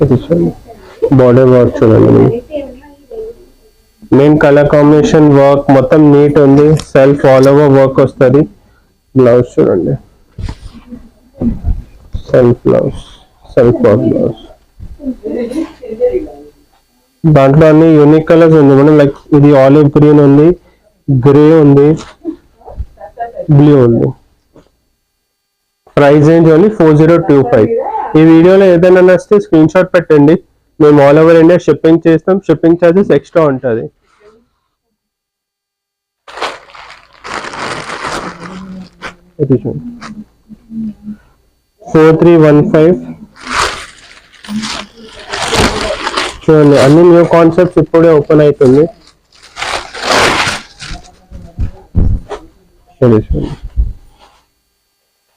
ఇది చూడండి border work చూడండి, మెయిన్ కలర్ కాంబినేషన్ వర్క్ మొత్తం నీట్ ఉంది, సెల్ఫ్ ఆల్ ఓవర్ వర్క్ వస్తుంది. బ్లౌజ్ చూడండి, self blouse, self work blouse. దాంట్లో అన్ని యూనిక్ కలర్స్ ఉంది మేడం, లైక్ ఇది ఆలివ్ గ్రీన్ ఉంది, గ్రే ఉంది, బ్లూ ఉంది. Price range only 4025. ఈ వీడియోలో ఏదైనా నచ్చితే స్క్రీన్ షాట్ పెట్టండి, మేము ఆల్ ఓవర్ ఇండియా షిప్పింగ్ చేస్తాం, షిప్పింగ్ ఛార్జెస్ ఎక్స్ట్రా ఉంటుంది. ఇది చూడండి 4315. చూడండి అన్ని న్యూ కాన్సెప్ట్స్ ఇప్పుడే ఓపెన్ అవుతుంది. చూడండి